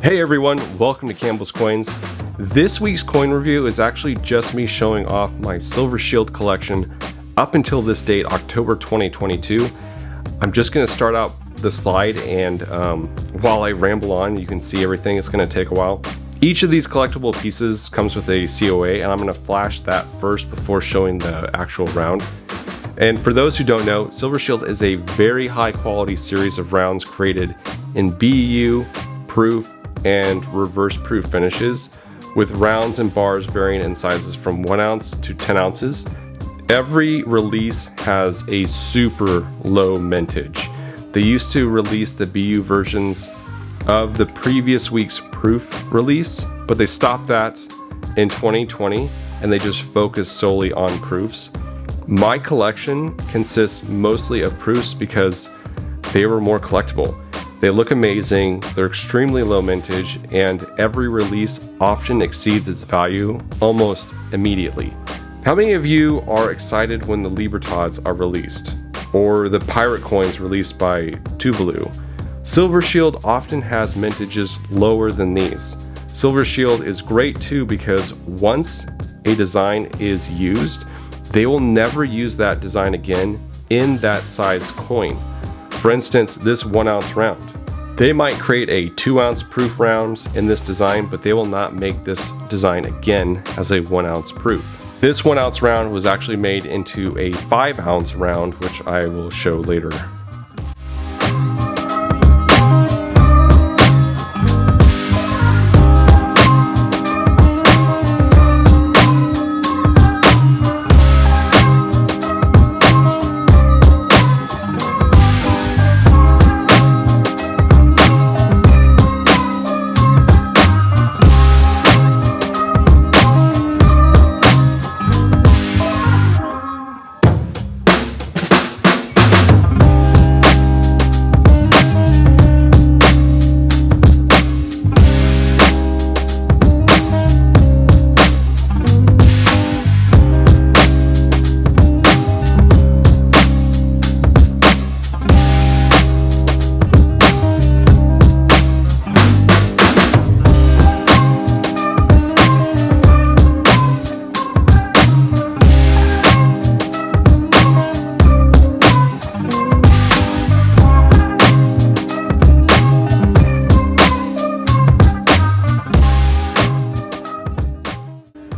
Hey everyone, welcome to Campbell's Coins. This week's coin review is actually just me showing off my Silver Shield collection up until this date, October 2022. I'm just going to start out the slide, and while I ramble on, you can see everything. It's going to take a while. Each of these collectible pieces comes with a COA, and I'm going to flash that first before showing the actual round. And for those who don't know, Silver Shield is a very high quality series of rounds created in BEU, proof, and reverse proof finishes, with rounds and bars varying in sizes from 1 ounce to 10 ounces. Every release has a super low mintage. They used to release the BU versions of the previous week's proof release, but they stopped that in 2020 and they just focused solely on proofs. My collection consists mostly of proofs because they were more collectible. They look amazing, they're extremely low mintage, and every release often exceeds its value almost immediately. How many of you are excited when the Libertads are released, or the pirate coins released by Tuvalu? Silver Shield often has mintages lower than these. Silver Shield is great too because once a design is used, they will never use that design again in that size coin. For instance, this 1 ounce round. They might create a 2 ounce proof round in this design, but they will not make this design again as a 1 ounce proof. This 1 ounce round was actually made into a 5 ounce round, which I will show later.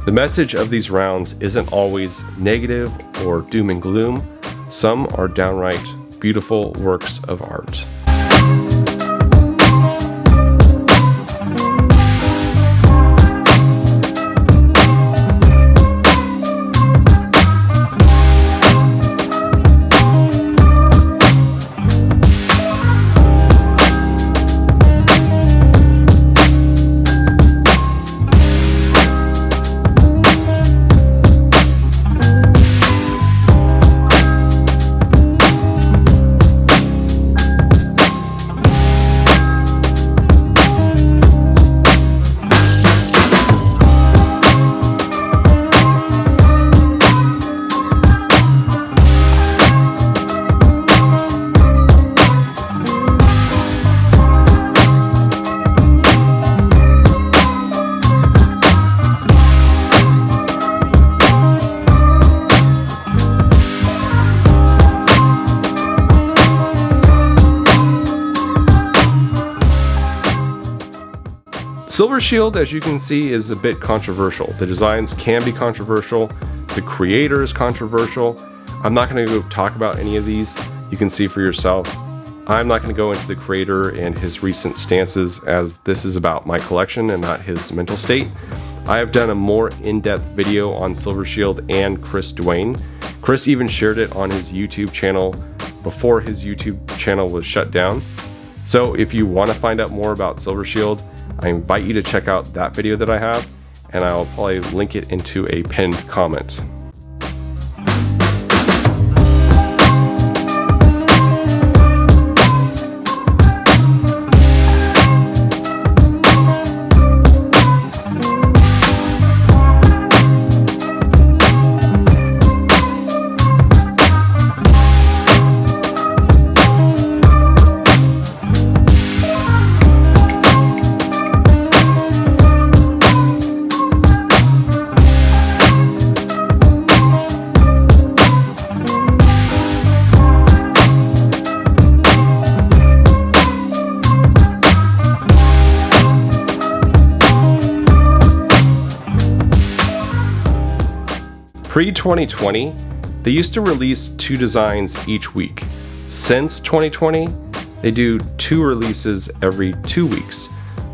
The message of these rounds isn't always negative or doom and gloom. Some are downright beautiful works of art. Silver Shield, as you can see, is a bit controversial. The designs can be controversial. The creator is controversial. I'm not going to go talk about any of these. You can see for yourself. I'm not going to go into the creator and his recent stances, as this is about my collection and not his mental state. I have done a more in-depth video on Silver Shield and Chris Dwayne. Chris even shared it on his YouTube channel before his YouTube channel was shut down. So if you want to find out more about Silver Shield, I invite you to check out that video that I have, and I'll probably link it into a pinned comment. Pre-2020, they used to release 2 designs each week. Since 2020, they do 2 releases every 2 weeks.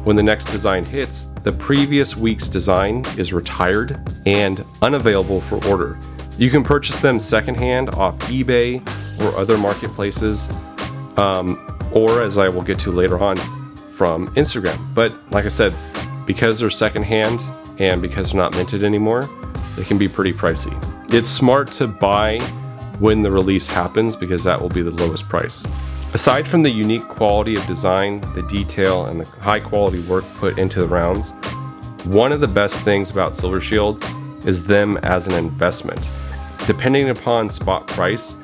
When the next design hits, the previous week's design is retired and unavailable for order. You can purchase them secondhand off eBay or other marketplaces, or as I will get to later on, from Instagram. But like I said, because they're secondhand and because they're not minted anymore, they can be pretty pricey. It's smart to buy when the release happens because that will be the lowest price. Aside from the unique quality of design, the detail, and the high quality work put into the rounds, one of the best things about Silver Shield is them as an investment. Depending upon spot price,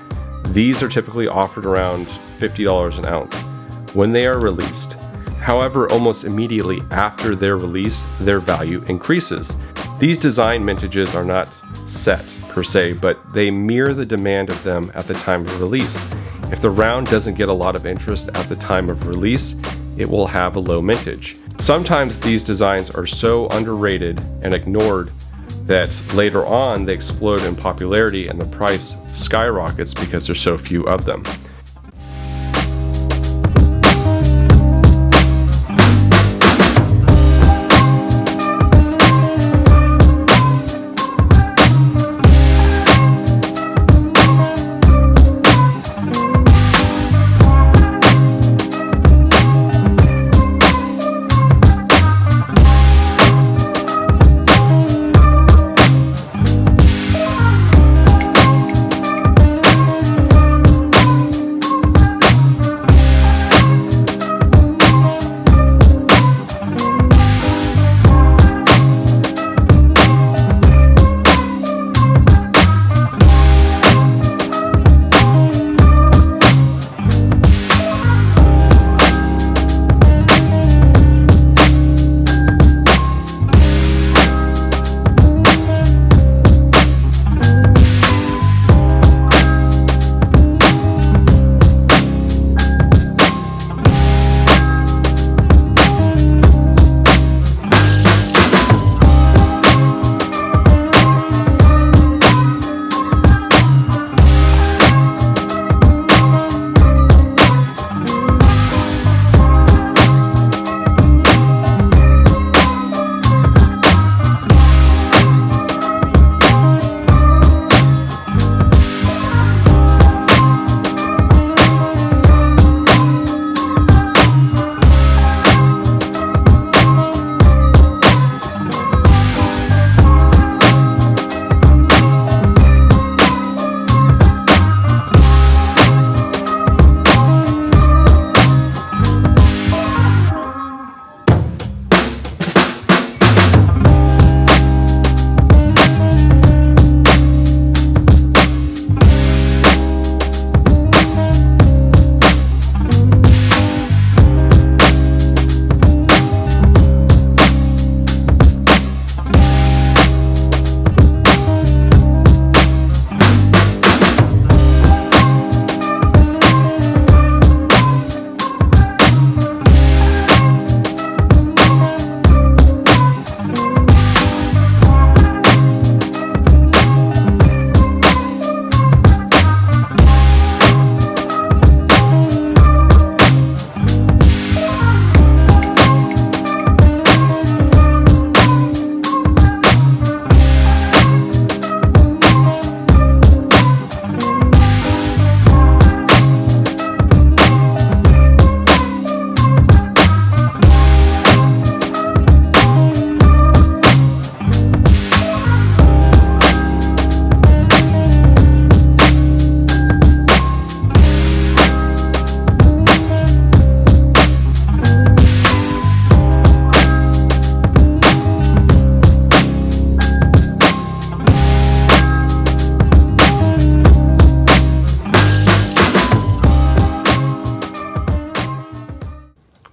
these are typically offered around $50 an ounce when they are released. However, almost immediately after their release, their value increases. These design mintages are not set per se, but they mirror the demand of them at the time of release. If the round doesn't get a lot of interest at the time of release, it will have a low mintage. Sometimes these designs are so underrated and ignored that later on they explode in popularity and the price skyrockets because there's so few of them.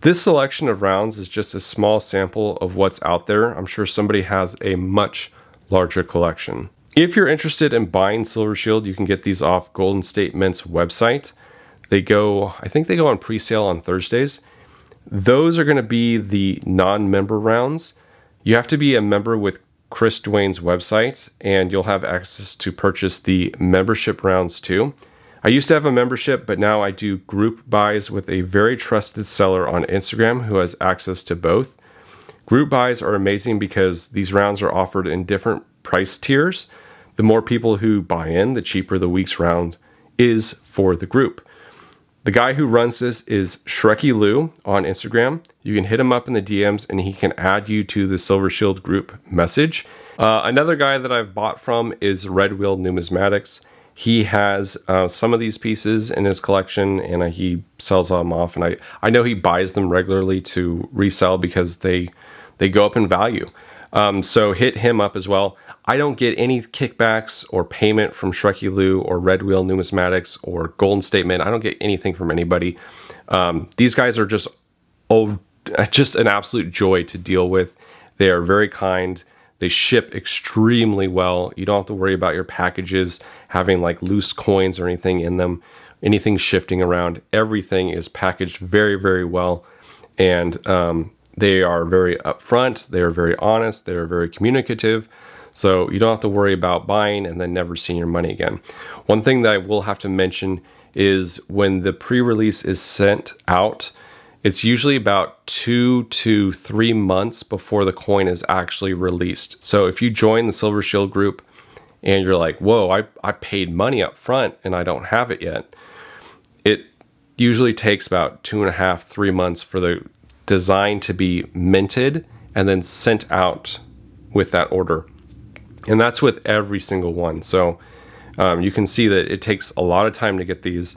This selection of rounds is just a small sample of what's out there. I'm sure somebody has a much larger collection. If you're interested in buying Silver Shield, you can get these off Golden State Mint's website. I think they go on pre-sale on Thursdays. Those are going to be the non-member rounds. You have to be a member with Chris Dwayne's website, and you'll have access to purchase the membership rounds too. I used to have a membership, but now I do group buys with a very trusted seller on Instagram who has access to both. Group buys are amazing because these rounds are offered in different price tiers. The more people who buy in, the cheaper the week's round is for the group. The guy who runs this is Shreky Lou on Instagram. You can hit him up in the DMs and he can add you to the Silver Shield group message. Another guy that I've bought from is Red Wheel Numismatics. He has some of these pieces in his collection and he sells them off. And I know he buys them regularly to resell because they go up in value. So hit him up as well. I don't get any kickbacks or payment from Shreky Lou or Red Wheel Numismatics or Golden Statement. I don't get anything from anybody. These guys are just an absolute joy to deal with. They are very kind. They ship extremely well. You don't have to worry about your packages having like loose coins or anything in them, anything shifting around. Everything is packaged very, very well. And they are very upfront. They are very honest. They are very communicative. So you don't have to worry about buying and then never seeing your money again. One thing that I will have to mention is when the pre-release is sent out, it's usually about 2 to 3 months before the coin is actually released. So if you join the Silver Shield group and you're like, whoa, I paid money up front and I don't have it yet, it usually takes about 2.5, 3 months for the design to be minted and then sent out with that order. And that's with every single one. So you can see that it takes a lot of time to get these,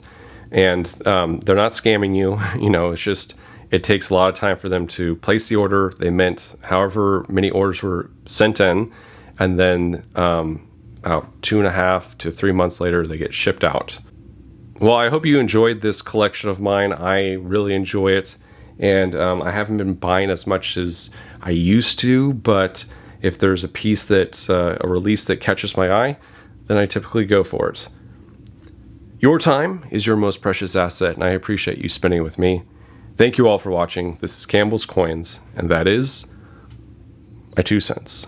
and they're not scamming you. You know, it's just, it takes a lot of time for them to place the order. They mint however many orders were sent in, and then about 2.5 to 3 months later, they get shipped out. Well, I hope you enjoyed this collection of mine. I really enjoy it, and I haven't been buying as much as I used to, but if there's a piece that's a release that catches my eye, then I typically go for it. Your time is your most precious asset, and I appreciate you spending it with me. Thank you all for watching. This is Campbell's Coins, and that is my 2 cents.